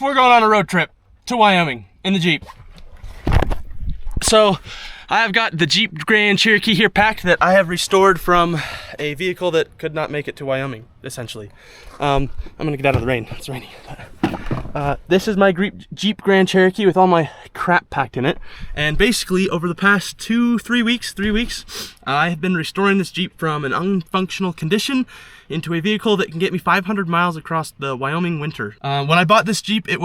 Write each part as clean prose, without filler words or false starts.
we're going on a road trip to Wyoming in the Jeep. So I have got the Jeep Grand Cherokee here packed that I have restored from a vehicle that could not make it to Wyoming, essentially. I'm gonna get out of the rain, it's raining. This is my Jeep Grand Cherokee with all my crap packed in it. And basically over the past 3 weeks, I have been restoring this Jeep from an unfunctional condition into a vehicle that can get me 500 miles across the Wyoming winter. When I bought this Jeep, it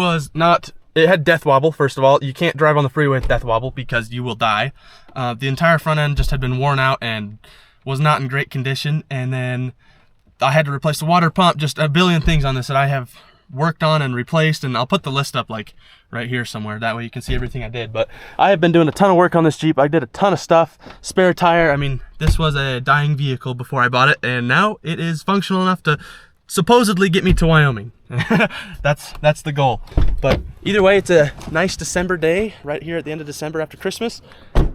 had death wobble, first of all. You can't drive on the freeway with death wobble because you will die. The entire front end just had been worn out and was not in great condition. And then I had to replace the water pump, just a billion things on this that I have worked on and replaced, and I'll put the list up like right here somewhere. That way you can see everything I did. But I have been doing a ton of work on this Jeep. I did a ton of stuff. Spare tire. I mean, this was a dying vehicle before I bought it, and now it is functional enough to supposedly get me to Wyoming. That's the goal. But either way, it's a nice December day right here at the end of December after Christmas,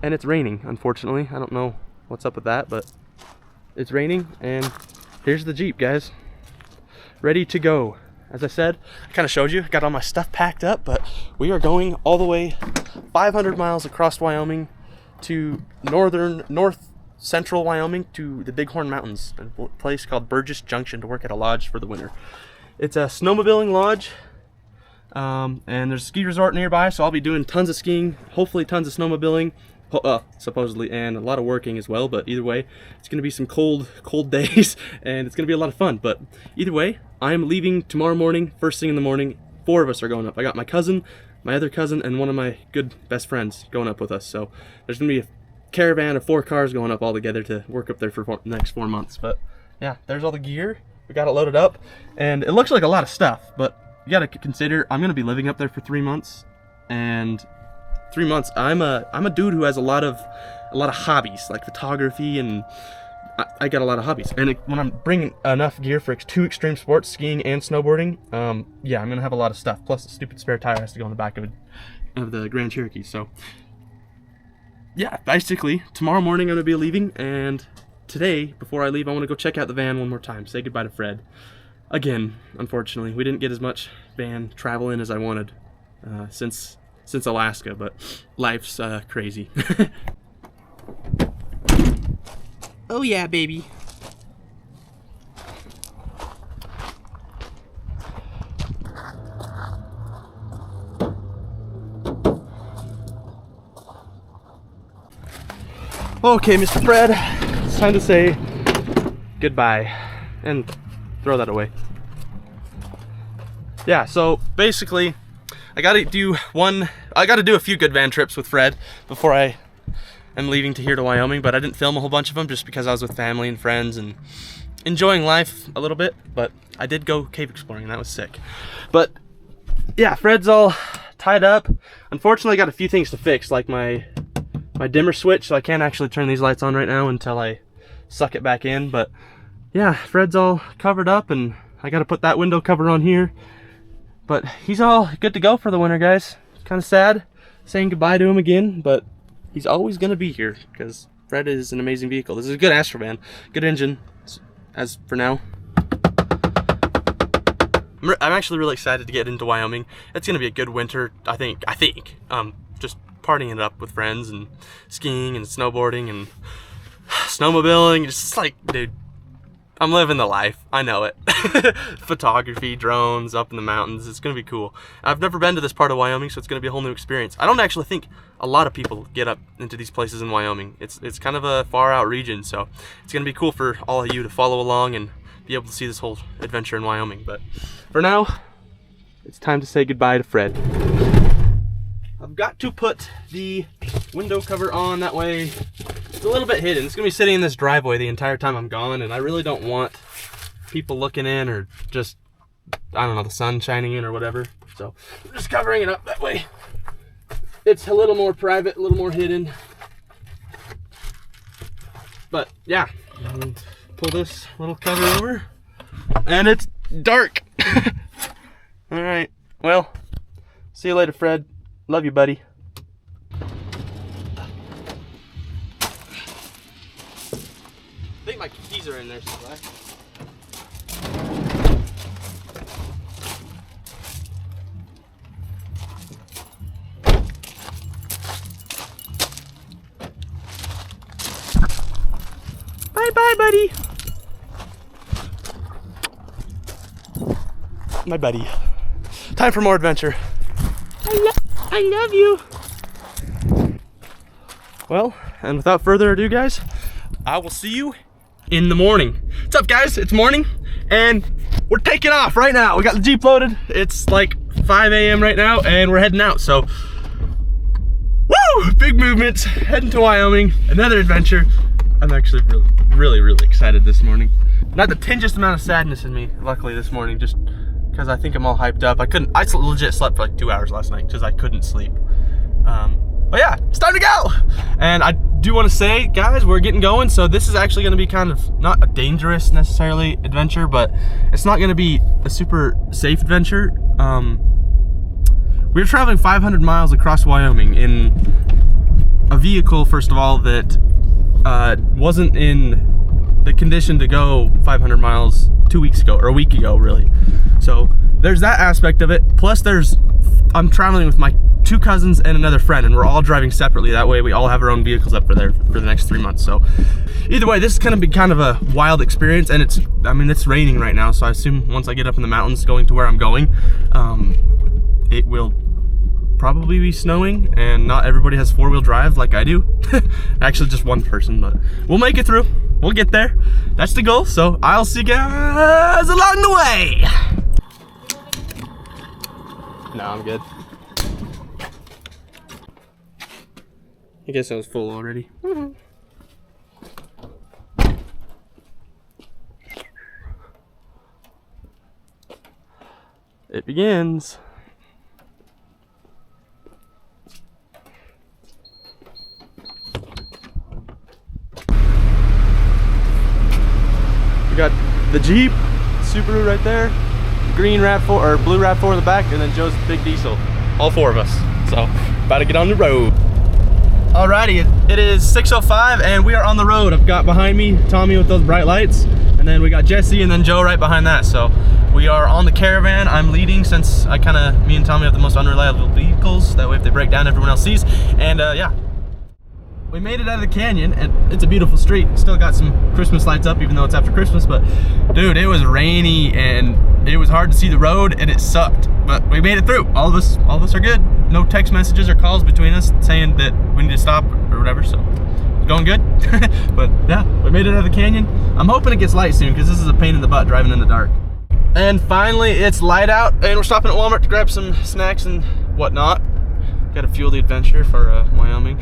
and it's raining, unfortunately. I don't know what's up with that, but it's raining, and here's the Jeep, guys, ready to go. As I said, I kind of showed you, I got all my stuff packed up, but we are going all the way 500 miles across Wyoming to north central Wyoming to the Bighorn Mountains, a place called Burgess Junction, to work at a lodge for the winter. It's a snowmobiling lodge, and there's a ski resort nearby, so I'll be doing tons of skiing, hopefully tons of snowmobiling, supposedly, and a lot of working as well. But either way, it's going to be some cold days, and it's going to be a lot of fun. But either way, I am leaving tomorrow morning, first thing in the morning. 4 of us are going up. I got my cousin, my other cousin, and one of my good best friends going up with us. So there's going to be a caravan of 4 cars going up all together to work up there for the next 4 months. But yeah, there's all the gear. We got it loaded up, and it looks like a lot of stuff, but you got to consider I'm going to be living up there for 3 months, and 3 months, I'm a dude who has a lot of hobbies, like photography, and I got a lot of hobbies. And when I'm bringing enough gear for 2 extreme sports, skiing and snowboarding, yeah, I'm gonna have a lot of stuff. Plus, the stupid spare tire has to go on the back of the Grand Cherokee. So, yeah, basically, tomorrow morning I'm gonna be leaving, and today, before I leave, I want to go check out the van one more time. Say goodbye to Fred. Again, unfortunately, we didn't get as much van travel in as I wanted since Alaska, but life's crazy. Oh yeah, baby. Okay, Mr. Fred, it's time to say goodbye and throw that away. Yeah, so basically I gotta do a few good van trips with Fred before I am leaving to here to Wyoming, but I didn't film a whole bunch of them just because I was with family and friends and enjoying life a little bit. But I did go cave exploring, and that was sick. But yeah, Fred's all tied up. Unfortunately, I got a few things to fix, like my dimmer switch, so I can't actually turn these lights on right now until I suck it back in. But yeah, Fred's all covered up, and I gotta put that window cover on here. But he's all good to go for the winter, guys. Kind of sad saying goodbye to him again, but he's always going to be here because Fred is an amazing vehicle. This is a good Astro van, good engine, as for now. I'm actually really excited to get into Wyoming. It's going to be a good winter, I think. Just partying it up with friends and skiing and snowboarding and snowmobiling. It's just like, dude, I'm living the life. I know it. Photography, drones, up in the mountains. It's going to be cool. I've never been to this part of Wyoming, so it's going to be a whole new experience. I don't actually think a lot of people get up into these places in Wyoming. It's kind of a far out region, so it's going to be cool for all of you to follow along and be able to see this whole adventure in Wyoming. But for now, it's time to say goodbye to Fred. I've got to put the window cover on, that way it's a little bit hidden. It's gonna be sitting in this driveway the entire time I'm gone, and I really don't want people looking in or just, I don't know, the sun shining in or whatever. So I'm just covering it up that way. It's a little more private, a little more hidden. But yeah, pull this little cover over, and it's dark. All right, well, see you later, Fred. Love you, buddy. I think my keys are in there somewhere. Bye-bye, buddy. My buddy. Time for more adventure. I love you. Well, and without further ado, guys, I will see you in the morning. What's up, guys? It's morning, and we're taking off right now. We got the Jeep loaded. It's like 5 a.m. right now, and we're heading out. So, woo! Big movements. Heading to Wyoming. Another adventure. I'm actually really excited this morning. Not the tingiest amount of sadness in me, luckily, this morning, just because I think I'm all hyped up. I legit slept for like 2 hours last night because I couldn't sleep. But yeah, it's time to go. And I do want to say, guys, we're getting going. So this is actually going to be kind of not a dangerous necessarily adventure, but it's not going to be a super safe adventure. We're traveling 500 miles across Wyoming in a vehicle, first of all, that wasn't in the condition to go 500 miles 2 weeks ago, or a week ago, really. So there's that aspect of it. Plus I'm traveling with my 2 cousins and another friend, and we're all driving separately. That way we all have our own vehicles up for the next 3 months. So either way, this is gonna be kind of a wild experience, and it's raining right now, so I assume once I get up in the mountains going to where I'm going, it will probably be snowing, and not everybody has 4-wheel drive like I do. Actually, just one person, but we'll make it through. We'll get there. That's the goal. So I'll see you guys along the way. No, I'm good. I guess I was full already. It begins. We got the Jeep, Subaru right there, green RAV4 or blue RAV4 in the back, and then Joe's big diesel. All 4 of us. So, about to get on the road. Alrighty, it is 6:05 and we are on the road. I've got behind me Tommy with those bright lights, and then we got Jesse and then Joe right behind that. So we are on the caravan. I'm leading since me and Tommy have the most unreliable vehicles. That way if they break down, everyone else sees. And yeah. We made it out of the canyon, and it's a beautiful street. Still got some Christmas lights up, even though it's after Christmas, but dude, it was rainy and it was hard to see the road and it sucked, but we made it through. All of us are good. No text messages or calls between us saying that we need to stop or whatever, so it's going good. But yeah, we made it out of the canyon. I'm hoping it gets light soon, because this is a pain in the butt driving in the dark. And finally, it's light out, and we're stopping at Walmart to grab some snacks and whatnot. Gotta fuel the adventure for Wyoming.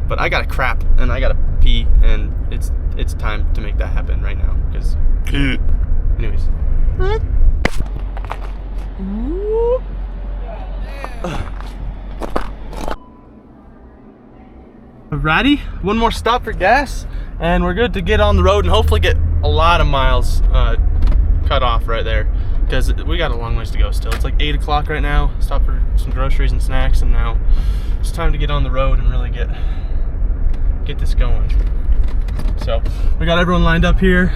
But I gotta crap and I gotta pee, and it's time to make that happen right now, because anyways. Alrighty, one more stop for gas and we're good to get on the road and hopefully get a lot of miles cut off right there, because we got a long ways to go still. It's like 8 o'clock right now. Stop for some groceries and snacks, and now it's time to get on the road and really get this going. So we got everyone lined up here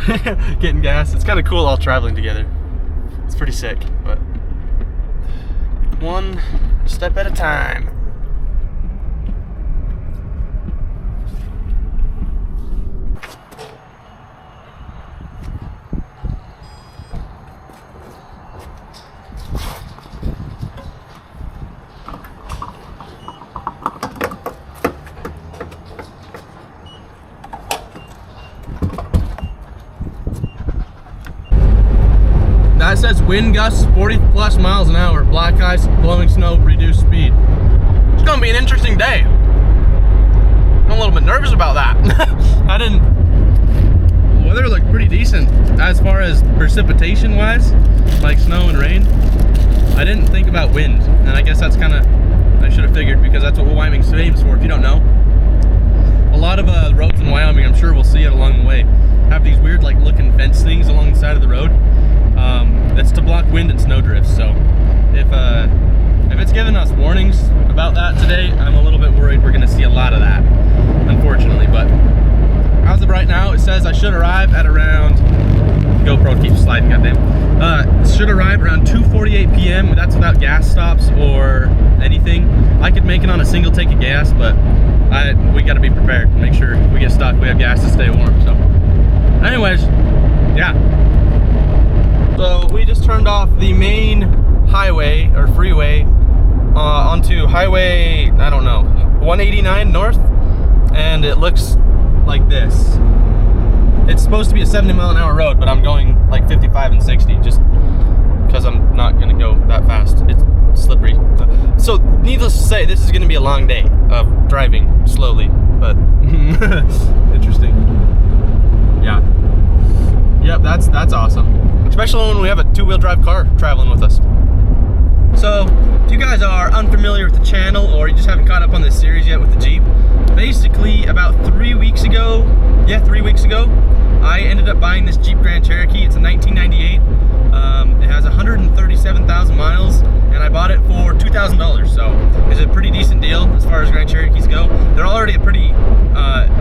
getting gas. It's kind of cool all traveling together. It's pretty sick, but one step at a time. That says wind gusts 40+ miles an hour, black ice, blowing snow, reduced speed. It's gonna be an interesting day. I'm a little bit nervous about that. The weather looked pretty decent as far as precipitation wise, like snow and rain. I didn't think about wind, and I guess that's kind of, I should have figured, because that's what Wyoming's famous for. If you don't know, a lot of roads in Wyoming, I'm sure we'll see it along the way, have these weird like looking fence things along the side of the road. That's to block wind and snow drifts. So if it's giving us warnings about that today, I'm a little bit worried we're going to see a lot of that, unfortunately. But as of right now, it says I should arrive at around, GoPro keeps sliding, goddamn. Should arrive around 2:48 p.m. That's without gas stops or anything. I could make it on a single tank of gas, but we got to be prepared. Make sure if we get stuck, we have gas to stay warm. So Anyways, yeah. So we just turned off the main highway or freeway onto highway, I don't know, 189 north, and it looks like this. It's supposed to be a 70-mile-an-hour road, but I'm going like 55 and 60 just because I'm not gonna go that fast. It's slippery. So needless to say, this is gonna be a long day of driving slowly, but interesting. Yeah. Yep, that's awesome. Especially when we have a two-wheel drive car traveling with us. So, if you guys are unfamiliar with the channel or you just haven't caught up on this series yet with the Jeep, basically about 3 weeks ago, I ended up buying this Jeep Grand Cherokee. It's a 1998. It has 137,000 miles, and I bought it for $2,000. So it's a pretty decent deal as far as Grand Cherokees go. They're already a pretty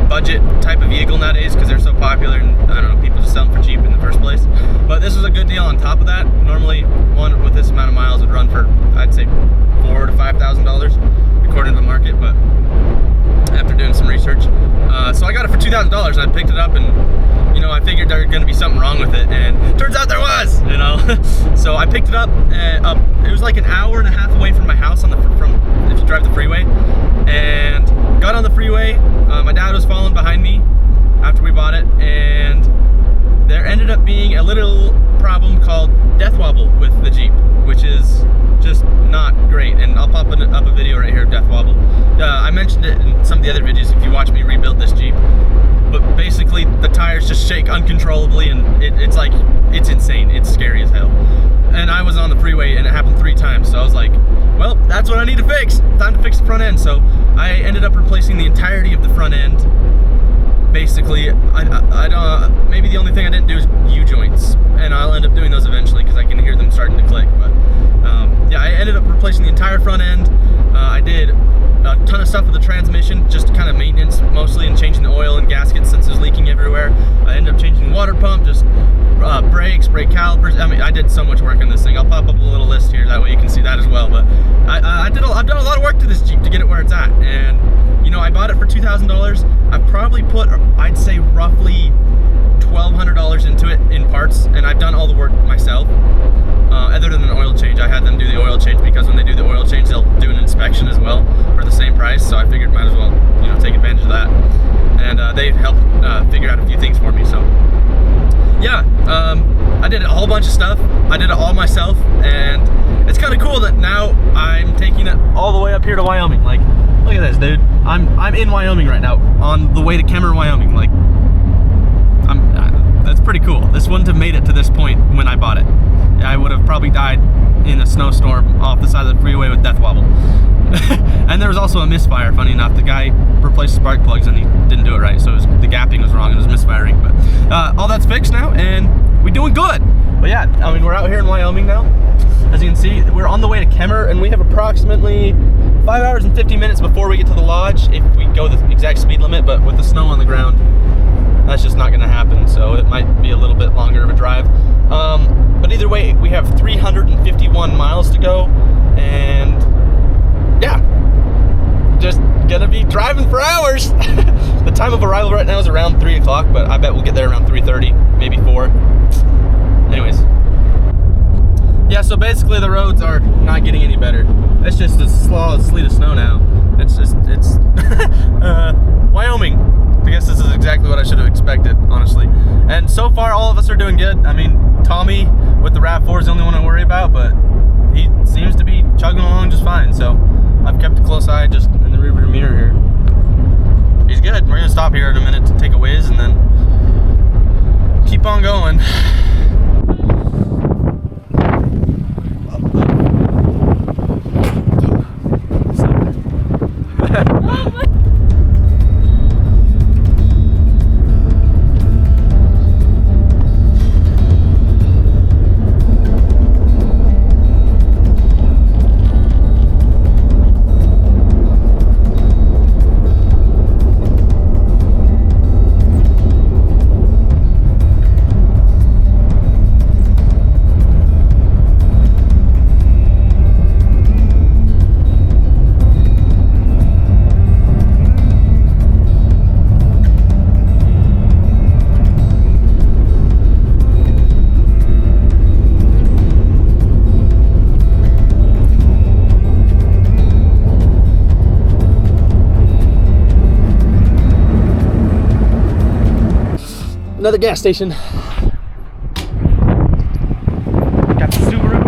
budget type of vehicle nowadays because they're so popular, and I don't know, people just sell them for cheap in the first place. But this was a good deal on top of that. Normally, one with this amount of miles would run for, I'd say, $4,000 to $5,000 according to the market. But after doing some research, so I got it for $2,000, and I picked it up, and you know, I figured there was going to be something wrong with it, and turns out there was, you know. So I picked it up. It was like an hour and a half away from my house if you drive the freeway, and got on the freeway. My dad was following behind me after we bought it, and there ended up being a little problem called death wobble with the Jeep, which is just not great. And I'll pop up a video right here of death wobble. I mentioned it in some of the other videos if you watch me rebuild this Jeep. But basically, the tires just shake uncontrollably, and it's insane. It's scary as hell. And I was on the freeway, and it happened 3 times. So I was like, well, that's what I need to fix. Time to fix the front end. So I ended up replacing the entirety of the front end. Basically, I don't. Maybe the only thing I didn't do is U-joints, and I'll end up doing those eventually because I can hear them starting to click. But yeah, I ended up replacing the entire front end. I did a ton of stuff with the transmission, just kind of maintenance mostly, and changing the oil and gaskets since it was leaking everywhere. I ended up changing the water pump, just brakes, brake calipers. I mean, I did so much work on this thing. I'll pop up a little list here, that way you can see that as well. But I've done a lot of work to this Jeep to get it where it's at, and you know, I bought it for $2,000. I've probably put, I'd say, roughly $1,200 into it in parts, and I've done all the work myself. Other than an oil change, I had them do the oil change because when they do the oil change, they'll do an inspection as well for the same price. So I figured might as well, you know, take advantage of that. And they helped figure out a few things for me. So yeah, I did a whole bunch of stuff. I did it all myself, and it's kind of cool that now I'm taking it all the way up here to Wyoming. Like, look at this, dude. I'm in Wyoming right now, on the way to Kemmer, Wyoming. Like, that's pretty cool. This wouldn't have made it to this point when I bought it. I would have probably died in a snowstorm off the side of the freeway with death wobble. And there was also a misfire, funny enough. The guy replaced spark plugs and he didn't do it right, so the gapping was wrong and it was misfiring. But all that's fixed now, and we're doing good. But yeah, I mean, we're out here in Wyoming now. As you can see, we're on the way to Kemmer, and we have approximately 5 hours and 50 minutes before we get to the lodge if we go the exact speed limit. But with the snow on the ground, that's just not going to happen, so it might be a little bit longer of a drive. But either way, we have 351 miles to go, and yeah, just gonna be driving for hours. The time of arrival right now is around 3 o'clock, but I bet we'll get there around 3:30, maybe 4. Anyways, yeah, so basically the roads are not getting any better. It's just a sleet of snow now. It's Wyoming. I guess this is exactly what I should have expected, honestly. And so far, all of us are doing good. I mean, Tommy with the RAV4 is the only one I worry about, but he seems to be chugging along just fine. So I've kept a close eye just in the rearview mirror here. He's good. We're gonna stop here in a minute to take a whiz and then keep on going. Another gas station. Got the Subaru.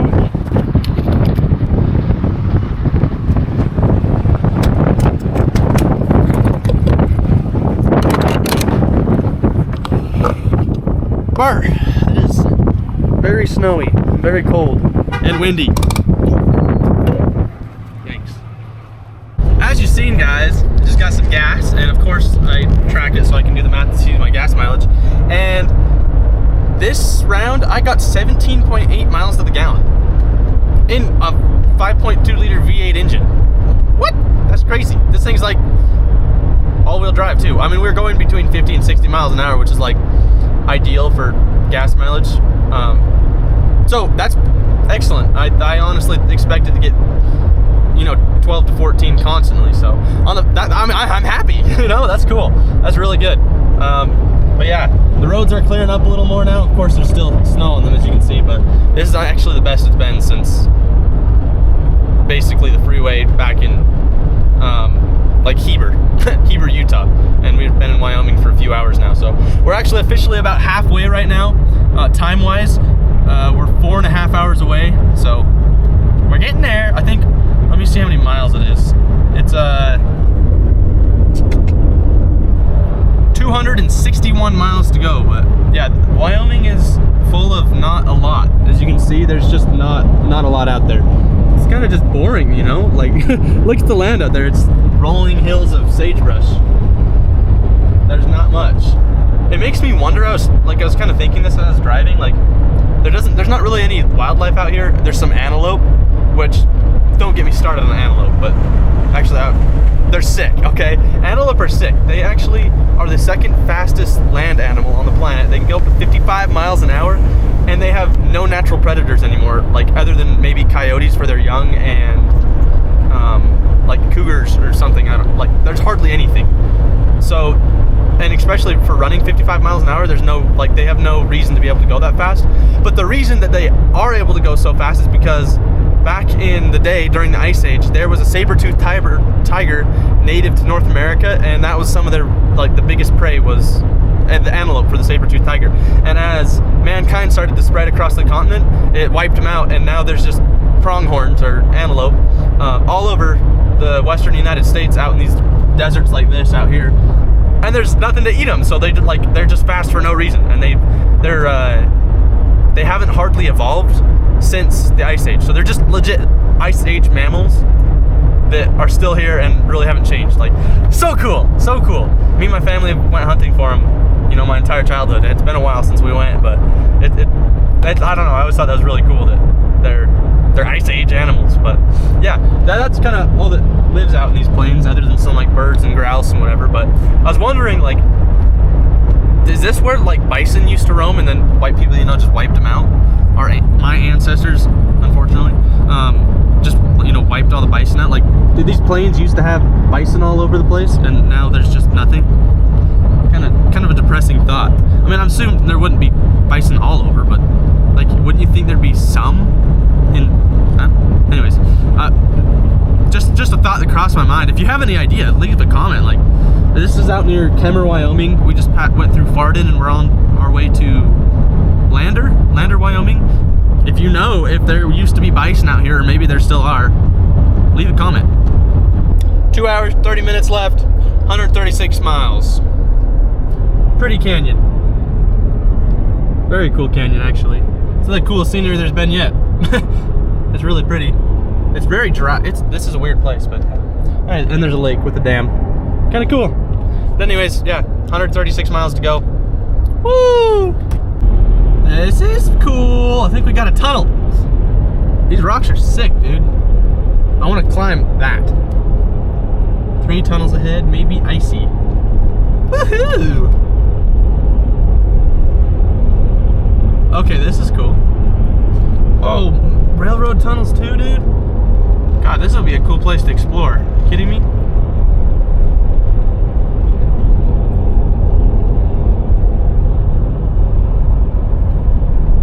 Bar. It is very snowy, very cold, and windy. Thanks. As you've seen, guys, I just got some gas, and of course I track it so I can do the math to see my gas mileage. And this round I got 17.8 miles to the gallon in a 5.2 liter V8 engine. What? That's crazy. This thing's like all-wheel drive too. I mean, we're going between 50 and 60 miles an hour, which is like ideal for gas mileage. So that's excellent. I honestly expected to get, you know, 12 to 14 constantly. So on I'm happy. You know, that's cool. That's really good. But yeah, the roads are clearing up a little more now. Of course, there's still snow on them, as you can see, but this is actually the best it's been since basically the freeway back in like Heber, Utah, and we've been in Wyoming for a few hours now. So we're actually officially about halfway right now, time-wise. We're 4.5 hours away, so we're getting there. I think. Let me see how many miles it is. It's 261 miles to go, but yeah, Wyoming is full of not a lot. As you can see, there's just not a lot out there. It's kind of just boring, you know? Like, look at the land out there. It's rolling hills of sagebrush. There's not much. It makes me wonder, I was kind of thinking this as I was driving, like, there's not really any wildlife out here. There's some antelope, which, don't get me started on antelope, but actually, they're sick, okay? Antelope are sick. They actually are the second fastest land animal on the planet. They can go up to 55 miles an hour, and they have no natural predators anymore, like other than maybe coyotes for their young and like cougars or something. There's hardly anything. So, and especially for running 55 miles an hour, they have no reason to be able to go that fast. But the reason that they are able to go so fast is because back in the day, during the Ice Age, there was a saber-toothed tiger native to North America, and that was some of their, the biggest prey was the antelope for the saber-toothed tiger. And as mankind started to spread across the continent, it wiped them out, and now there's just pronghorns, or antelope, all over the western United States, out in these deserts like this out here. And there's nothing to eat them, so they're just fast for no reason, and they haven't hardly evolved since the Ice Age. So they're just legit Ice Age mammals that are still here and really haven't changed. Like, so cool, so cool. Me and my family went hunting for them, you know, my entire childhood. It's been a while since we went, but I don't know, I always thought that was really cool that they're Ice Age animals. But yeah, that's kind of all that lives out in these plains, other than some like birds and grouse and whatever. But I was wondering, like, is this where like bison used to roam and then white people, you know, just wiped them out? My ancestors, unfortunately, just, you know, wiped all the bison out. Like, did these plains used to have bison all over the place, and now there's just nothing? Kind of a depressing thought. I mean, I'm assuming there wouldn't be bison all over, but like, wouldn't you think there'd be some? Anyways, just a thought that crossed my mind. If you have any idea, leave a comment. Like, this is out near Kemmer, Wyoming. We just went through Fardin, and we're on our way to Lander, Wyoming. If you know if there used to be bison out here, or maybe there still are, leave a comment. 2 hours, 30 minutes left, 136 miles. Pretty canyon. Very cool canyon, actually. It's the coolest scenery there's been yet. It's really pretty. It's very dry. This is a weird place, but all right. And there's a lake with a dam. Kind of cool. But anyways, yeah, 136 miles to go. Woo! This is cool. I think we got a tunnel. These rocks are sick, dude. I want to climb that. 3 tunnels ahead, maybe icy. Woohoo! Okay, this is cool. Oh, railroad tunnels too, dude. God, this will be a cool place to explore. Are you kidding me?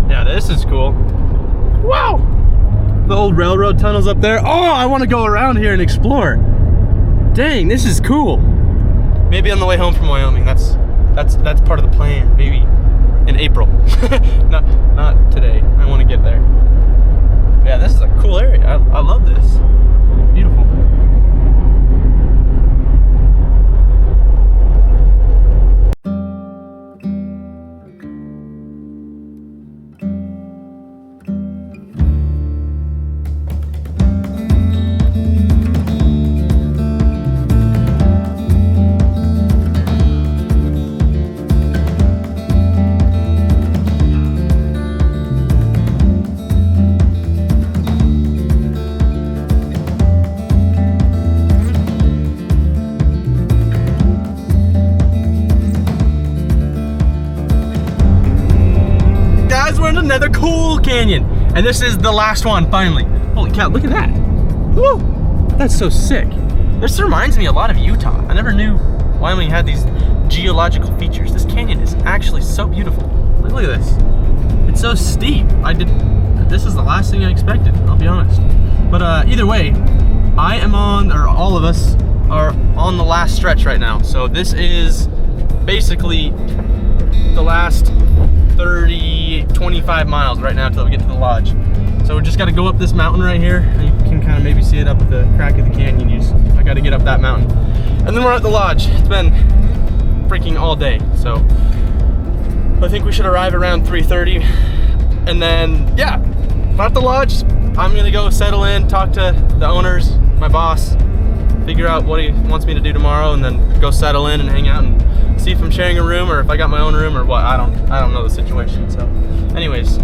Yeah, this is cool. Wow! The old railroad tunnels up there. Oh, I want to go around here and explore. Dang, this is cool. Maybe on the way home from Wyoming. That's part of the plan, maybe. in April. not today. I want to get there. Yeah, this is a cool area. I love this. Beautiful. Another cool canyon, and this is the last one finally. Holy cow, look at that. Woo, that's so sick. This reminds me a lot of Utah. I never knew Wyoming had these geological features. This canyon is actually so beautiful. Look at this. It's so steep. This is the last thing I expected, I'll be honest. But either way, I am on, or all of us are on the last stretch right now. So this is basically the last 25 miles right now until we get to the lodge. So we just got to go up this mountain right here, and you can kind of maybe see it up at the crack of the canyon. I got to get up that mountain, and then we're at the lodge. It's been freaking all day, so I think we should arrive around 3:30, and then yeah, we're at the lodge. I'm gonna go settle in, talk to the owners, my boss, figure out what he wants me to do tomorrow, and then go settle in and hang out and see if I'm sharing a room or if I got my own room or what. I don't know the situation. So anyways,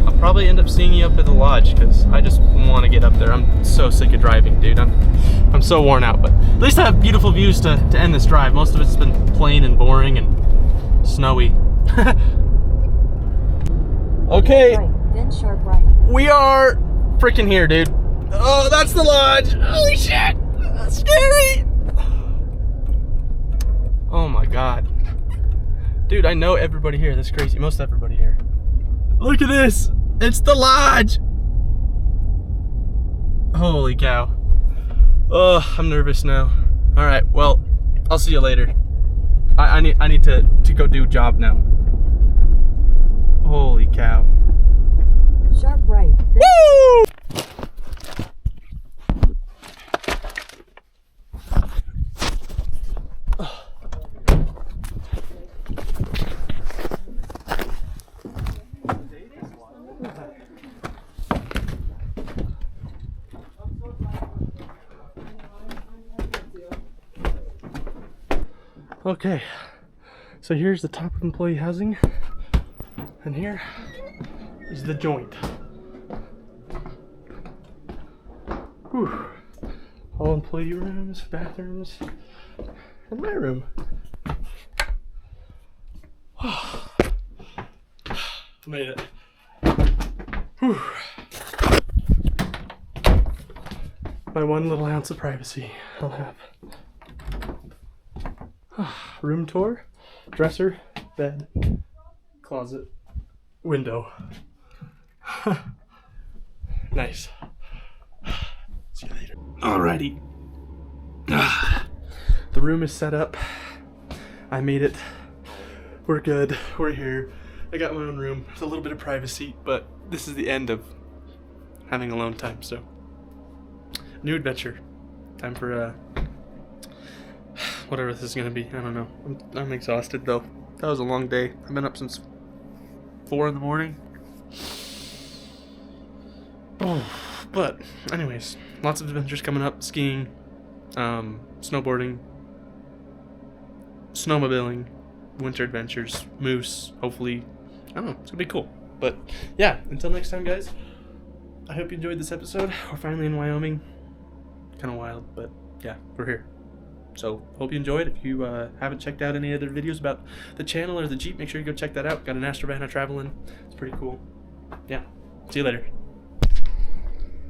I'll probably end up seeing you up at the lodge because I just want to get up there. I'm so sick of driving, dude. I'm so worn out, but at least I have beautiful views to end this drive. Most of it's been plain and boring and snowy. Okay, right, then sharp right. We are freaking here, dude. Oh, that's the lodge. Holy shit, that's scary. Oh my god. Dude, I know everybody here. That's crazy. Most everybody here. Look at this. It's the lodge. Holy cow. Oh, I'm nervous now. Alright, well, I'll see you later. I need to go do a job now. Holy cow. Sharp right. Woo! Okay, so here's the top of employee housing, and here is the joint. Whew. All employee rooms, bathrooms, and my room. Made it. Whew. My one little ounce of privacy I'll have. Room tour, dresser, bed, closet, window. Nice. See you later. Alrighty. The room is set up. I made it. We're good. We're here. I got my own room. There's a little bit of privacy, but this is the end of having alone time, so. New adventure. Time for whatever this is gonna be. I don't know. I'm exhausted though. That was a long day. I've been up since 4 in the morning. Oh, but anyways, lots of adventures coming up. Skiing, snowboarding, snowmobiling, winter adventures, moose, hopefully. I don't know, it's gonna be cool. But yeah, until next time, guys, I hope you enjoyed this episode. We're finally in Wyoming. Kind of wild, but yeah, we're here. So hope you enjoyed. If you haven't checked out any other videos about the channel or the Jeep, make sure you go check that out. Got an Astro van I travel in. It's pretty cool. Yeah, see you later.